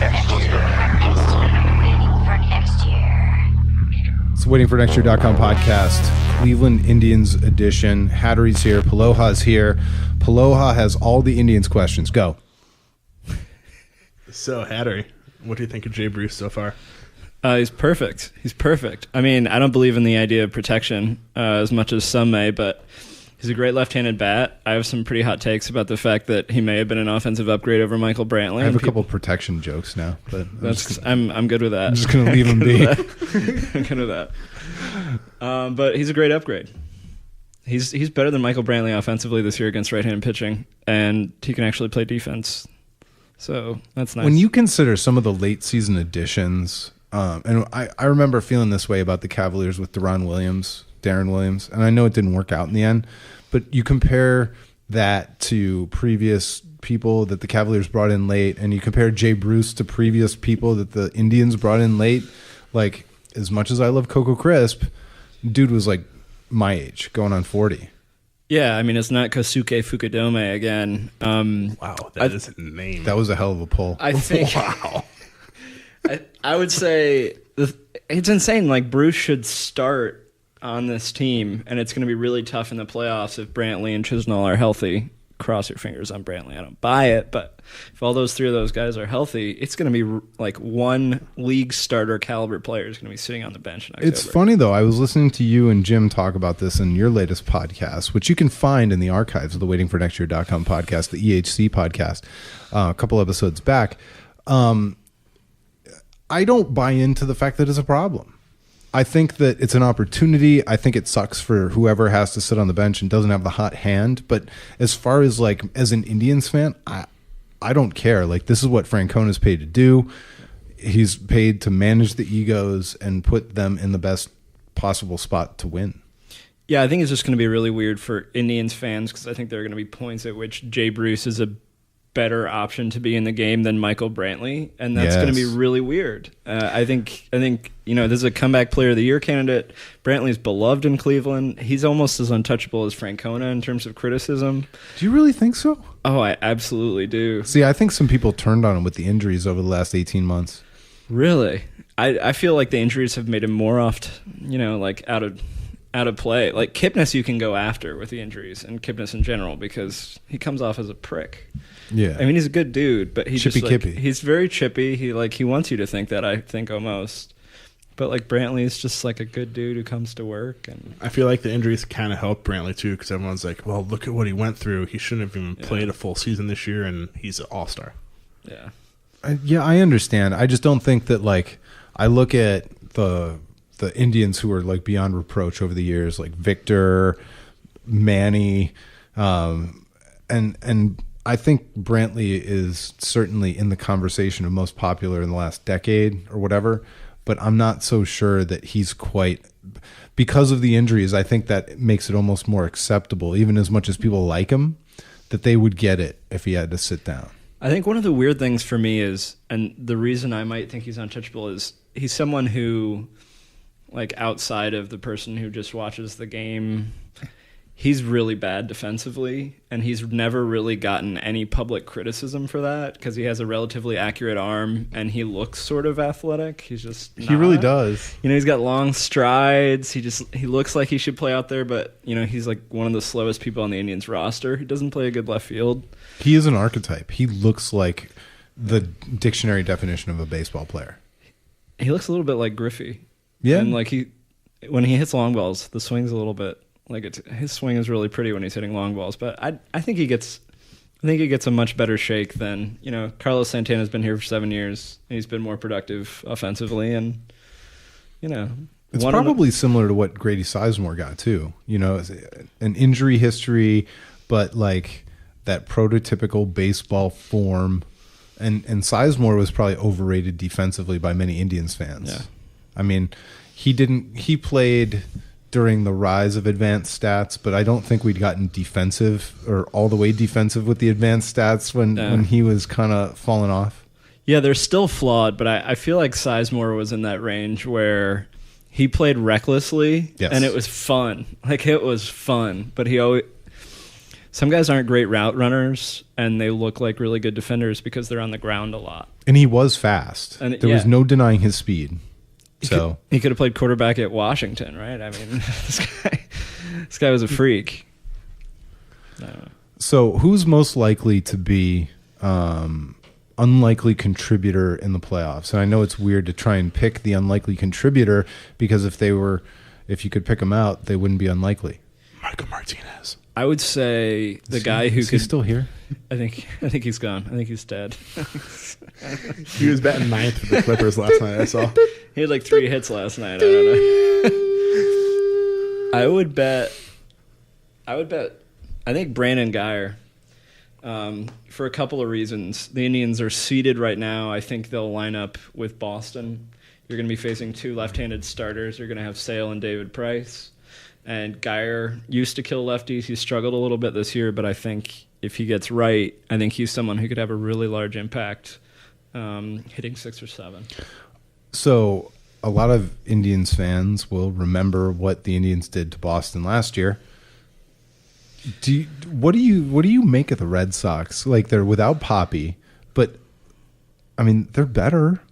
It's the waitingfornextyear.com podcast, Cleveland Indians edition. Hattery's here. Poloha's here. Poloha has all the Indians questions. Go. So, Hattery, what do you think of Jay Bruce so far? He's perfect. He's perfect. I mean, I don't believe in the idea of protection as much as some may, but he's a great left-handed bat. I have some pretty hot takes about the fact that he may have been an offensive upgrade over Michael Brantley. I have a couple protection jokes now, but I'm good with that. I'm just going to leave him be. I'm good with that. But he's a great upgrade. He's better than Michael Brantley offensively this year against right-handed pitching, and he can actually play defense. So that's nice. When you consider some of the late-season additions, and I remember feeling this way about the Cavaliers with Darren Williams, and I know it didn't work out in the end, but you compare that to previous people that the Cavaliers brought in late, and you compare Jay Bruce to previous people that the Indians brought in late. Like, as much as I love Coco Crisp, dude was like my age, going on 40. Yeah, I mean, it's not Kosuke Fukudome again. Wow, that is a name. That was a hell of a pull. I think. Wow. I would say it's insane. Like, Bruce should start on this team, and it's going to be really tough in the playoffs if Brantley and Chisnall are healthy. Cross your fingers on Brantley. I don't buy it, but if all those three of those guys are healthy, it's going to be like one league starter caliber player is going to be sitting on the bench in October. It's funny, though. I was listening to you and Jim talk about this in your latest podcast, which you can find in the archives of the waitingfornextyear.com podcast, the EHC podcast, a couple episodes back. I don't buy into the fact that it's a problem. I think that it's an opportunity. I think it sucks for whoever has to sit on the bench and doesn't have the hot hand. But as far as like as an Indians fan, I don't care. Like, this is what Francona is paid to do. He's paid to manage the egos and put them in the best possible spot to win. Yeah, I think it's just going to be really weird for Indians fans because I think there are going to be points at which Jay Bruce is a better option to be in the game than Michael Brantley, and that's going to be really weird. I think you know, this is a comeback player of the year candidate. Brantley's beloved in Cleveland. He's almost as untouchable as Francona in terms of criticism. Do you really think so? Oh, I absolutely do. See, I think some people turned on him with the injuries over the last 18 months. Really? I feel like the injuries have made him more like out of play. Like, Kipnis you can go after with the injuries, and Kipnis in general, because he comes off as a prick. Yeah. I mean, he's a good dude, but he's chippy just like, kippy. He's very chippy. He wants you to think that, I think, almost. But like, Brantley's just like a good dude who comes to work. And I feel like the injuries kind of helped Brantley too, because everyone's like, well, look at what he went through. He shouldn't have even played a full season this year, and he's an all-star. Yeah. I understand. I just don't think that, like, I look at the Indians who are like beyond reproach over the years, like Victor, Manny, and I think Brantley is certainly in the conversation of most popular in the last decade or whatever, but I'm not so sure that he's quite, because of the injuries. I think that makes it almost more acceptable, even as much as people like him, that they would get it if he had to sit down. I think one of the weird things for me is, and the reason I might think he's untouchable is he's someone who, like, outside of the person who just watches the game, he's really bad defensively, and he's never really gotten any public criticism for that because he has a relatively accurate arm and he looks sort of athletic. He's just not. He really does. You know, he's got long strides. He looks like he should play out there, but, you know, he's like one of the slowest people on the Indians roster. He doesn't play a good left field. He is an archetype. He looks like the dictionary definition of a baseball player. He looks a little bit like Griffey. Yeah. And like, when he hits long balls, the swing's a little bit like, his swing is really pretty when he's hitting long balls, but I think he gets a much better shake than, you know, Carlos Santana's been here for 7 years and he's been more productive offensively, and, you know, it's probably similar to what Grady Sizemore got too. You know, an injury history, but like that prototypical baseball form, and Sizemore was probably overrated defensively by many Indians fans. Yeah. I mean, he played during the rise of advanced stats, but I don't think we'd gotten defensive or all the way defensive with the advanced stats when he was kind of falling off. Yeah, they're still flawed, but I feel like Sizemore was in that range where he played recklessly, and it was fun. Like, it was fun, but he always... some guys aren't great route runners, and they look like really good defenders because they're on the ground a lot. And he was fast. And there was no denying his speed. So he could have played quarterback at Washington, right? I mean, this guy was a freak. I don't know. So who's most likely to be unlikely contributor in the playoffs? And I know it's weird to try and pick the unlikely contributor because if you could pick them out, they wouldn't be unlikely. Michael Martinez. I would say the guy who is he still here? I think he's gone. I think he's dead. He was batting ninth for the Clippers last night, I saw. He had like 3 hits last night. I don't know. I would bet. I think Brandon Guyer. For a couple of reasons. The Indians are seeded right now. I think they'll line up with Boston. You're going to be facing 2 left-handed starters. You're going to have Sale and David Price. And Guyer used to kill lefties. He struggled a little bit this year, but I think if he gets right, I think he's someone who could have a really large impact hitting 6 or 7. So a lot of Indians fans will remember what the Indians did to Boston last year. What do you make of the Red Sox? Like, they're without Poppy, but I mean, they're better.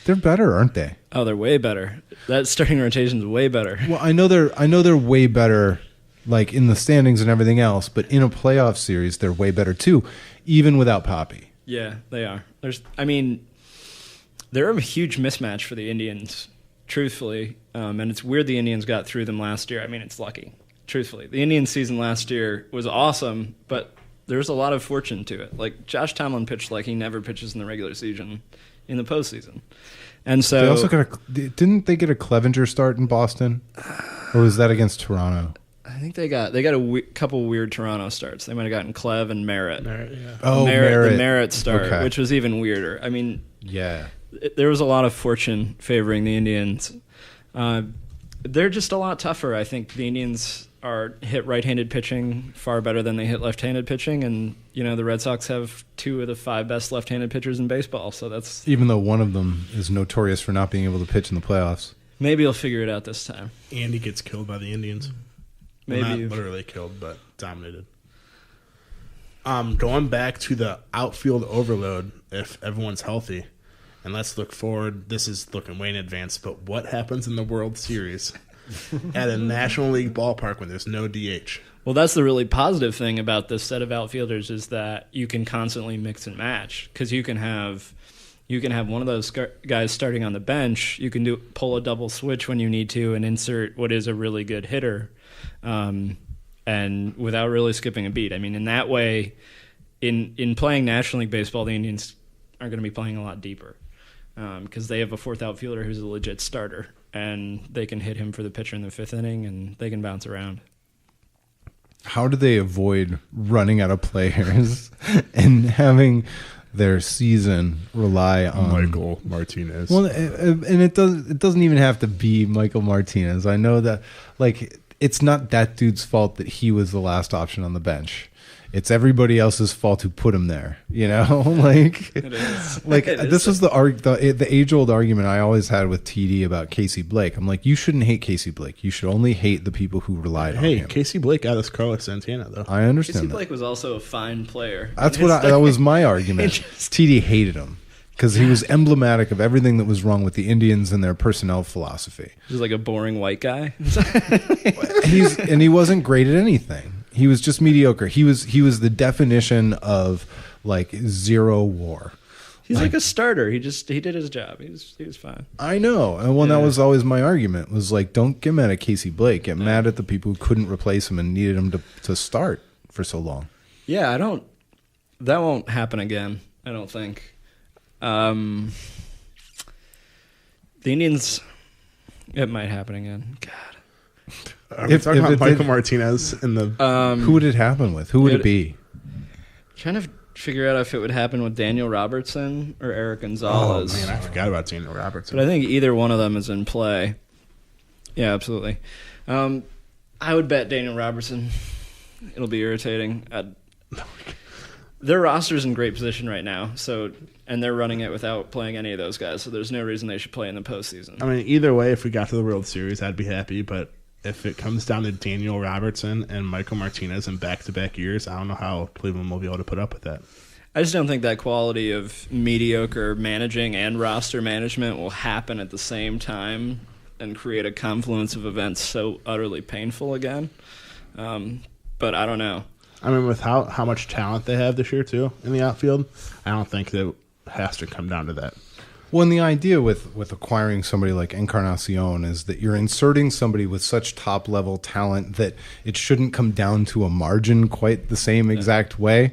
They're better, aren't they? Oh, they're way better. That starting rotation is way better. Well, I know they're way better, like in the standings and everything else. But in a playoff series, they're way better too, even without Poppy. Yeah, they are. They're a huge mismatch for the Indians, truthfully. And it's weird the Indians got through them last year. I mean, it's lucky, truthfully. The Indians season last year was awesome, but there's a lot of fortune to it. Like, Josh Tomlin pitched like he never pitches in the regular season, in the postseason. And so they also didn't they get a Clevenger start in Boston, or was that against Toronto? I think they got a couple weird Toronto starts. They might have gotten Clev and Merritt. Yeah. Oh, Merritt. The Merritt start, okay. Which was even weirder. I mean, yeah, there was a lot of fortune favoring the Indians. They're just a lot tougher. I think the Indians hit right-handed pitching far better than they hit left-handed pitching, and the Red Sox have 2 of the 5 best left-handed pitchers in baseball. So that's even though one of them is notorious for not being able to pitch in the playoffs. Maybe he'll figure it out this time. Andy gets killed by the Indians. Maybe well, not literally killed, but dominated. Going back to the outfield overload, if everyone's healthy, and let's look forward. This is looking way in advance, but what happens in the World Series at a National League ballpark when there's no DH? Well, that's the really positive thing about this set of outfielders is that you can constantly mix and match because you can have one of those guys starting on the bench. You can pull a double switch when you need to and insert what is a really good hitter, and without really skipping a beat. I mean, in that way, in playing National League baseball, the Indians are going to be playing a lot deeper because they have a 4th outfielder who's a legit starter, and they can hit him for the pitcher in the 5th inning, and they can bounce around. How do they avoid running out of players and having their season rely on Michael Martinez? Well, and it doesn't even have to be Michael Martinez. I know that, like, it's not that dude's fault that he was the last option on the bench. It's everybody else's fault who put him there. Like, It is. like this was the age-old argument I always had with TD about Casey Blake. I'm like, you shouldn't hate Casey Blake. You should only hate the people who relied on him. Hey, Casey Blake got us Carlos Santana, though. I understand Casey that. Blake was also a fine player. That's that was my argument. TD hated him because he was emblematic of everything that was wrong with the Indians and their personnel philosophy. He was like a boring white guy. And he wasn't great at anything. He was just mediocre. He was the definition of like zero WAR. He's like a starter. He did his job. He was fine. I know. And that was always my argument, was like, don't get mad at Casey Blake. Get mad at the people who couldn't replace him and needed him to start for so long. Yeah, that won't happen again, I don't think. The Indians, it might happen again. God. Are we talking about Michael Martinez in the... who would it happen with? Who would it be? Trying to figure out if it would happen with Daniel Robertson or Eric Gonzalez. Oh, man, I forgot about Daniel Robertson. But I think either one of them is in play. Yeah, absolutely. I would bet Daniel Robertson. It'll be irritating. Their roster's in great position right now, and they're running it without playing any of those guys, so there's no reason they should play in the postseason. I mean, either way, if we got to the World Series, I'd be happy, but if it comes down to Daniel Robertson and Michael Martinez in back-to-back years, I don't know how Cleveland will be able to put up with that. I just don't think that quality of mediocre managing and roster management will happen at the same time and create a confluence of events so utterly painful again. But I don't know. I mean, with how much talent they have this year, too, in the outfield, I don't think that has to come down to that. Well, and the idea with acquiring somebody like Encarnacion is that you're inserting somebody with such top-level talent that it shouldn't come down to a margin quite the same exact way.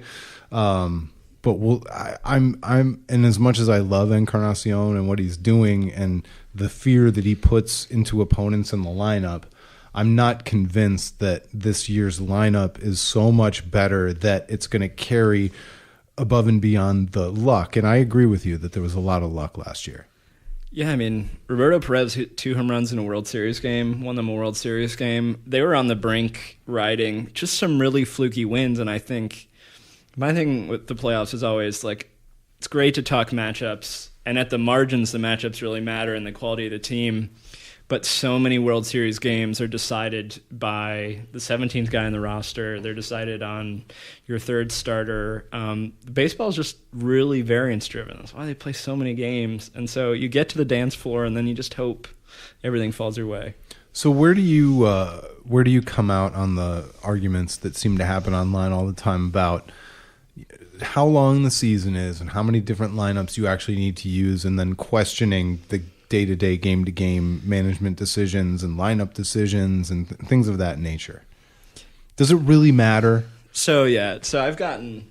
But I'm and as much as I love Encarnacion and what he's doing and the fear that he puts into opponents in the lineup, I'm not convinced that this year's lineup is so much better that it's going to carry above and beyond the luck. And I agree with you that there was a lot of luck last year. Yeah, I mean, Roberto Perez hit 2 home runs in a World Series game, won them a World Series game. They were on the brink riding just some really fluky wins, and I think my thing with the playoffs is always, like, it's great to talk matchups, and at the margins, the matchups really matter and the quality of the team. But so many World Series games are decided by the 17th guy on the roster. They're decided on your third starter. Baseball is just really variance-driven. That's why they play so many games. And so you get to the dance floor, and then you just hope everything falls your way. So where do you come out on the arguments that seem to happen online all the time about how long the season is and how many different lineups you actually need to use, and then questioning the day-to-day, game-to-game management decisions and lineup decisions and things of that nature? Does it really matter? So I've gotten,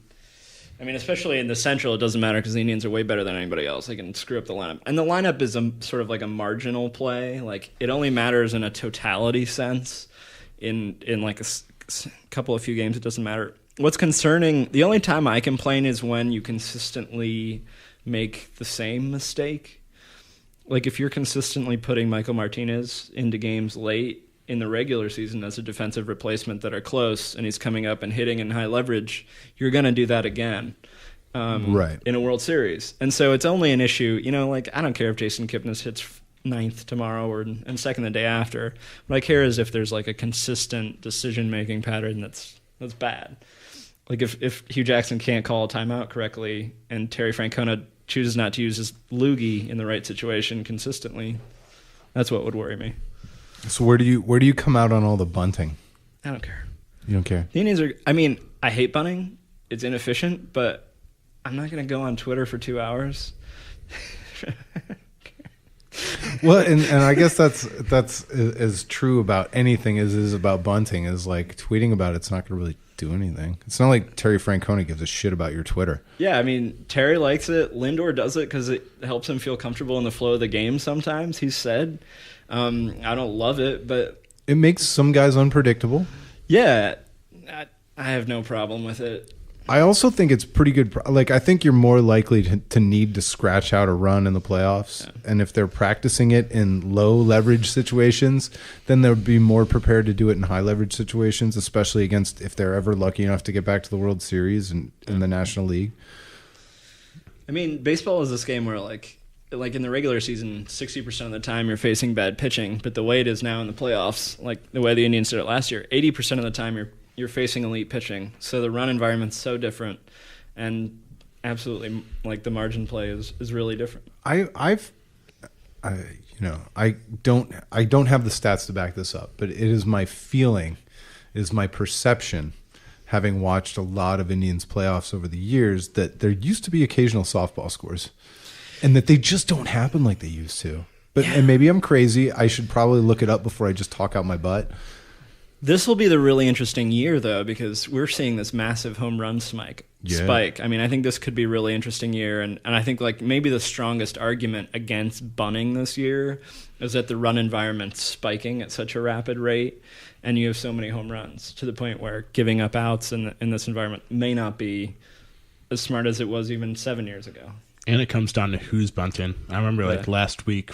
I mean, especially in the Central, it doesn't matter because the Indians are way better than anybody else. They can screw up the lineup. And the lineup is sort of like a marginal play. Like, it only matters in a totality sense. In like a couple of few games, it doesn't matter. What's concerning, the only time I complain is when you consistently make the same mistake. Like, if you're consistently putting Michael Martinez into games late in the regular season as a defensive replacement that are close, and he's coming up and hitting in high leverage, you're going to do that again right, in a World Series. And so it's only an issue, like, I don't care if Jason Kipnis hits 9th tomorrow and second the day after. What I care is if there's, like, a consistent decision-making pattern that's bad. Like, if Hugh Jackson can't call a timeout correctly and Terry Francona chooses not to use his loogie in the right situation consistently, that's what would worry me. So where do you come out on all the bunting? I don't care. You don't care? The Indians are, I mean, I hate bunting. It's inefficient, but I'm not going to go on Twitter for 2 hours. Well, and I guess that's as true about anything as is about bunting. Is like tweeting about it's not going to really do anything. It's not like Terry Francona gives a shit about your Twitter. Yeah, I mean, Terry likes it. Lindor does it because it helps him feel comfortable in the flow of the game sometimes, he's said. I don't love it, but it makes some guys unpredictable. Yeah, I have no problem with it. I also think it's pretty good. Like, I think you're more likely to need to scratch out a run in the playoffs. Yeah. And if they're practicing it in low leverage situations, then they'll be more prepared to do it in high leverage situations, especially against if they're ever lucky enough to get back to the World Series and in the National League. I mean, baseball is this game where, like in the regular season, 60% of the time you're facing bad pitching. But the way it is now in the playoffs, like the way the Indians did it last year, 80% of the time you're facing elite pitching. So the run environment's so different, and absolutely, like, the margin play is really different. I don't have the stats to back this up, but it is my feeling, it is my perception, having watched a lot of Indians playoffs over the years, that there used to be occasional softball scores, and that they just don't happen like they used to. But and maybe I'm crazy. I should probably look it up before I just talk out my butt. This will be the really interesting year, though, because we're seeing this massive home run spike. I mean, I think this could be a really interesting year, and I think, like, maybe the strongest argument against bunting this year is that the run environment's spiking at such a rapid rate, and you have so many home runs to the point where giving up outs in this environment may not be as smart as it was even 7 years ago. And it comes down to who's bunting. I remember, last week,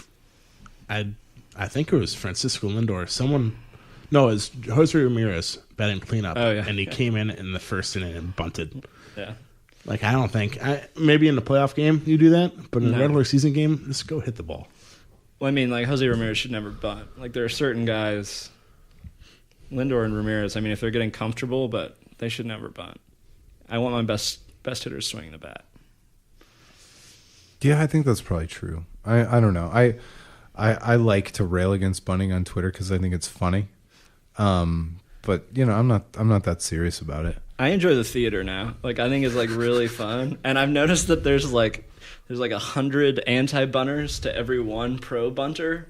I think it was Francisco Lindor. No, it was Jose Ramirez batting cleanup, and he came in the first inning and bunted. Yeah. Like, I don't think maybe in the playoff game you do that, but in a regular season game, just go hit the ball. Well, I mean, like, Jose Ramirez should never bunt. Like, there are certain guys Lindor and Ramirez, I mean, if they're getting comfortable, but they should never bunt. I want my best hitters swinging the bat. Yeah, I think that's probably true. I don't know. I like to rail against bunting on Twitter because I think it's funny. But I'm not that serious about it. I enjoy the theater now. Like, I think it's like really fun. And I've noticed that there's like 100 anti-bunters to every one pro bunter.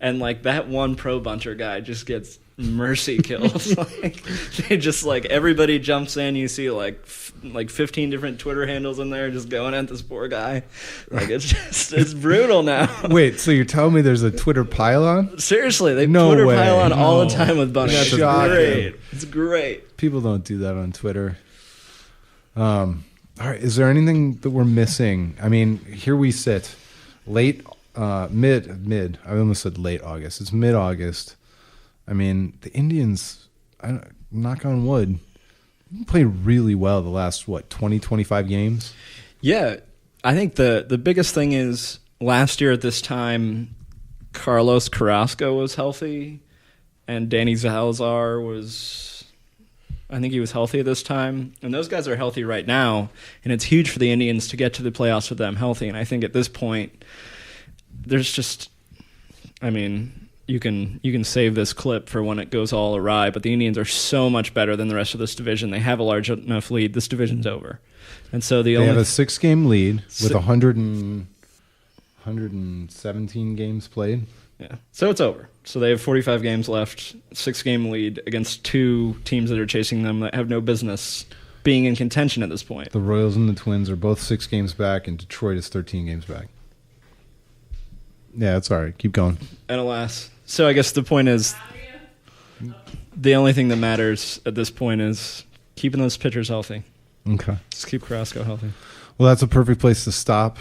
And like that one pro bunter guy just gets mercy kills. Like, they just like everybody jumps in. You see like 15 different Twitter handles in there just going at this poor guy. Like it's brutal now. Wait, so you're telling me there's a Twitter pylon? Seriously, they No Twitter way. pylon all No. the time with bunters. That's It's shocking. great. It's great. People don't do that on Twitter. All right, is there anything that we're missing? I mean, here we sit, mid. I almost said late August. It's mid-August. I mean, the Indians, knock on wood, played really well the last 20, 25 games. Yeah, I think the biggest thing is last year at this time, Carlos Carrasco was healthy, and Danny Zalazar was, I think he was healthy at this time. And those guys are healthy right now, and it's huge for the Indians to get to the playoffs with them healthy. And I think at this point, there's just, I mean, you can save this clip for when it goes all awry, but the Indians are so much better than the rest of this division. They have a large enough lead. This division's over. And so they have a 6-game lead with 117 games played. Yeah. So it's over. So they have 45 games left, 6-game lead against 2 teams that are chasing them that have no business being in contention at this point. The Royals and the Twins are both 6 games back, and Detroit is 13 games back. Yeah, it's all right. Keep going. And alas. So I guess the point is, the only thing that matters at this point is keeping those pitchers healthy. Okay. Just keep Carrasco healthy. Well, that's a perfect place to stop.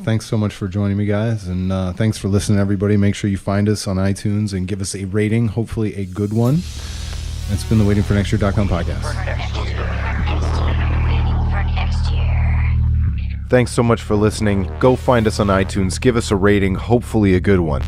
Thanks so much for joining me, guys. And thanks for listening, everybody. Make sure you find us on iTunes and give us a rating, hopefully a good one. It's been the waitingfornextyear.com podcast. Thanks so much for listening. Go find us on iTunes. Give us a rating, hopefully a good one.